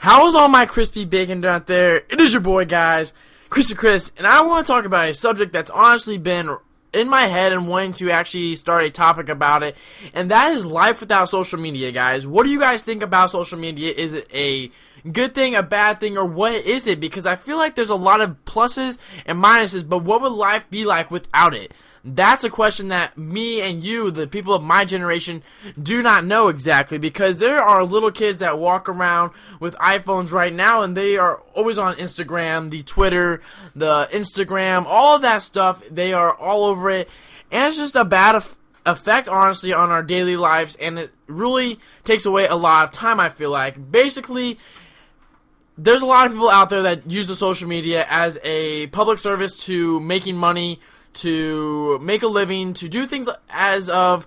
How is all my crispy bacon out there? It is your boy, guys, Crispy Chris, and I want to talk about a subject that's honestly been in my head and wanting to actually start a topic about it, and that is life without social media, guys. What do you guys think about social media? Is it a good thing, a bad thing, or what is it? Because I feel like there's a lot of pluses and minuses, but what would life be like without it? That's a question that me and you, the people of my generation, do not know exactly, because there are little kids that walk around with iPhones right now, and they are always on Instagram, the Twitter, the Instagram, all of that stuff. They are all over it, and it's just a bad effect, honestly, on our daily lives, and it really takes away a lot of time, I feel like. Basically, there's a lot of people out there that use the social media as a public service to making money, to make a living, to do things as of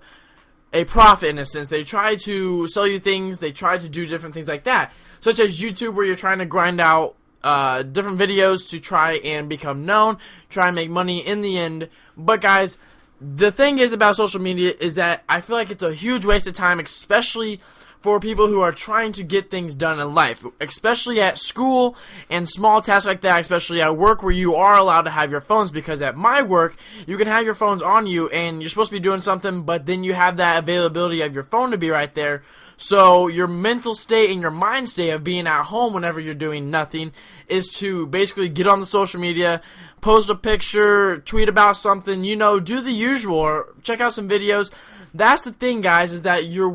a profit, in a sense. They try to sell you things, they try to do different things like that, such as YouTube, where you're trying to grind out different videos to try and become known, try and make money in the end. But guys, the thing is about social media is that I feel like it's a huge waste of time, especially for people who are trying to get things done in life, especially at school and small tasks like that, especially at work, where you are allowed to have your phones, because at my work, you can have your phones on you and you're supposed to be doing something, but then you have that availability of your phone to be right there. So your mental state and your mind state of being at home whenever you're doing nothing is to basically get on the social media, post a picture, tweet about something, do the usual, or check out some videos. That's the thing, guys, is that you're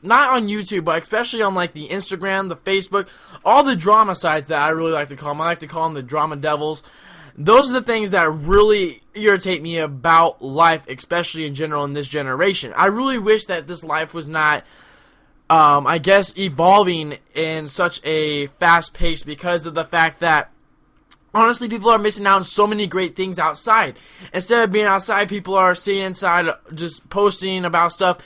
not on YouTube, but especially on like the Instagram, the Facebook, all the drama sites that I really like to call them. I like to call them the drama devils. Those are the things that really irritate me about life, especially in general in this generation. I really wish that this life was not, evolving in such a fast pace, because of the fact that honestly, people are missing out on so many great things outside. Instead of being outside, people are sitting inside just posting about stuff,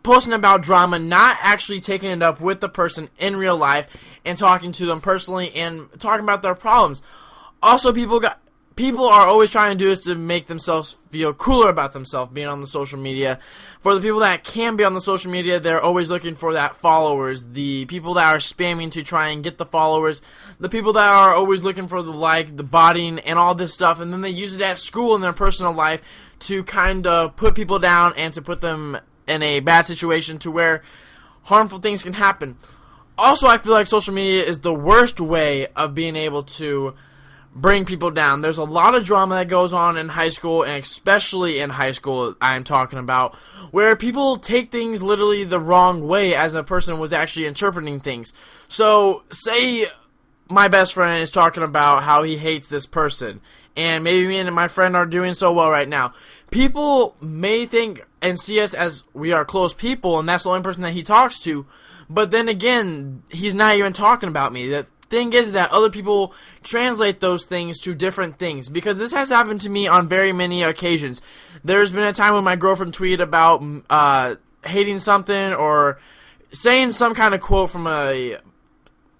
posting about drama, not actually taking it up with the person in real life and talking to them personally and talking about their problems. Also, people are always trying to do is to make themselves feel cooler about themselves being on the social media. For the people that can be on the social media, they're always looking for that followers. The people that are spamming to try and get the followers. The people that are always looking for the like, the botting, and all this stuff. And then they use it at school in their personal life to kind of put people down and to put them in a bad situation to where harmful things can happen. Also, I feel like social media is the worst way of being able to bring people down. There's a lot of drama that goes on in high school, and especially in high school I'm talking about, where people take things literally the wrong way as a person was actually interpreting things. So, say my best friend is talking about how he hates this person, and maybe me and my friend are doing so well right now. People may think and see us as we are close people, and that's the only person that he talks to, but then again, he's not even talking about me. The thing is that other people translate those things to different things, because this has happened to me on very many occasions. There's been a time when my girlfriend tweeted about hating something or saying some kind of quote from a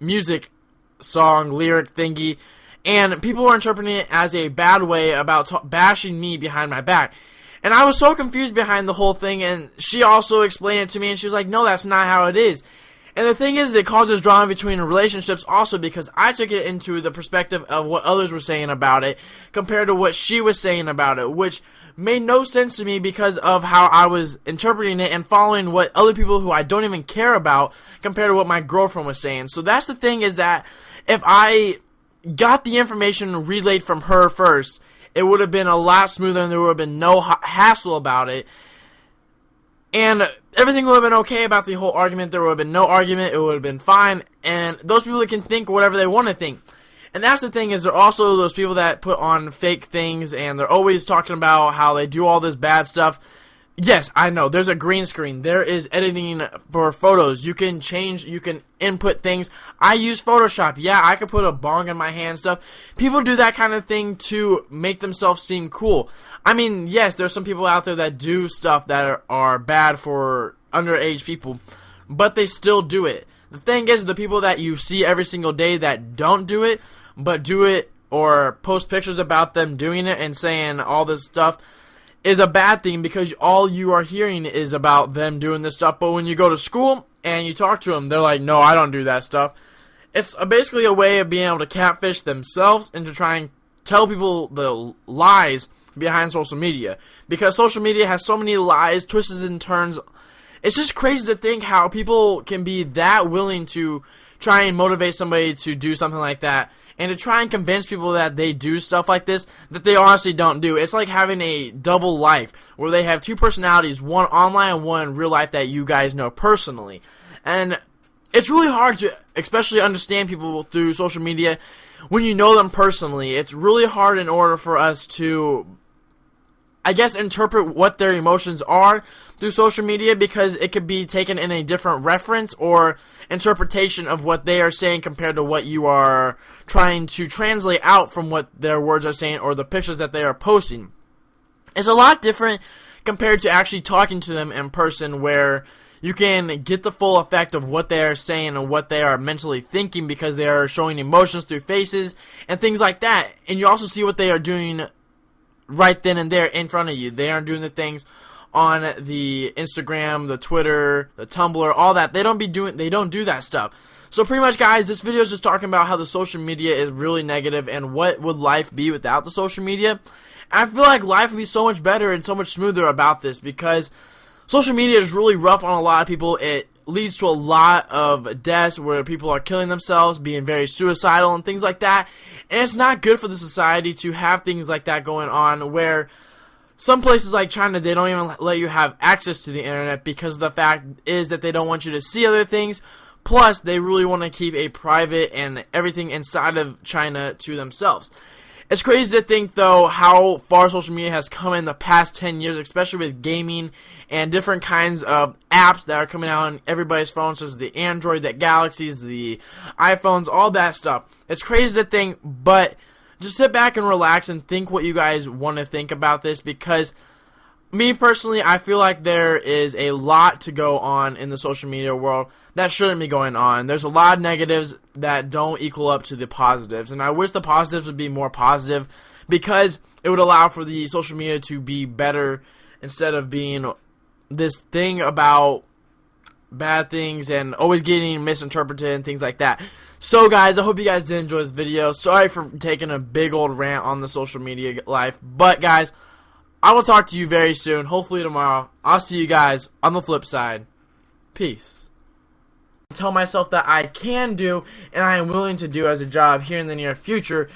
music song, lyric thingy, and people were interpreting it as a bad way about bashing me behind my back. And I was so confused behind the whole thing, and she also explained it to me, and she was like, no, that's not how it is. And the thing is, it causes drama between relationships also, because I took it into the perspective of what others were saying about it compared to what she was saying about it, which made no sense to me because of how I was interpreting it and following what other people who I don't even care about compared to what my girlfriend was saying. So that's the thing, is that if I got the information relayed from her first, it would have been a lot smoother and there would have been no hassle about it. And everything would have been okay about the whole argument. There would have been no argument. It would have been fine. And those people that can think whatever they want to think. And that's the thing, is there are also those people that put on fake things, and they're always talking about how they do all this bad stuff. Yes, I know, there's a green screen. There is editing for photos. You can input things. I use Photoshop. Yeah, I could put a bong in my hand and stuff. People do that kind of thing to make themselves seem cool. I mean, yes, there's some people out there that do stuff that are bad for underage people, but they still do it. The thing is, the people that you see every single day that don't do it, but do it or post pictures about them doing it and saying all this stuff, is a bad thing, because all you are hearing is about them doing this stuff. But when you go to school and you talk to them, they're like, no, I don't do that stuff. It's basically a way of being able to catfish themselves and to try and tell people the lies behind social media. Because social media has so many lies, twists and turns. It's just crazy to think how people can be that willing to try and motivate somebody to do something like that, and to try and convince people that they do stuff like this that they honestly don't do. It's like having a double life where they have two personalities, one online and one in real life that you guys know personally. And it's really hard to especially understand people through social media when you know them personally. It's really hard in order for us to, I guess, interpret what their emotions are through social media, because it could be taken in a different reference or interpretation of what they are saying compared to what you are trying to translate out from what their words are saying or the pictures that they are posting. It's a lot different compared to actually talking to them in person, where you can get the full effect of what they are saying and what they are mentally thinking, because they are showing emotions through faces and things like that. And you also see what they are doing right then and there in front of you. They aren't doing the things on the Instagram, the Twitter, the Tumblr, all that. They don't do that stuff. So pretty much, guys, this video is just talking about how the social media is really negative and what would life be without the social media. And I feel like life would be so much better and so much smoother about this, because social media is really rough on a lot of people. It leads to a lot of deaths where people are killing themselves, being very suicidal and things like that. And it's not good for the society to have things like that going on, where some places like China, they don't even let you have access to the internet, because the fact is that they don't want you to see other things. Plus, they really want to keep a private and everything inside of China to themselves. It's crazy to think, though, how far social media has come in the past 10 years, especially with gaming and different kinds of apps that are coming out on everybody's phones, such as the Android, the Galaxies, the iPhones, all that stuff. It's crazy to think, but just sit back and relax and think what you guys want to think about this, because me personally, I feel like there is a lot to go on in the social media world that shouldn't be going on. There's a lot of negatives that don't equal up to the positives, and I wish the positives would be more positive, because it would allow for the social media to be better instead of being this thing about bad things and always getting misinterpreted and things like that. So guys, I hope you guys did enjoy this video. Sorry for taking a big old rant on the social media life, but guys, I will talk to you very soon, hopefully tomorrow. I'll see you guys on the flip side. Peace. Tell myself that I can do and I am willing to do as a job here in the near future.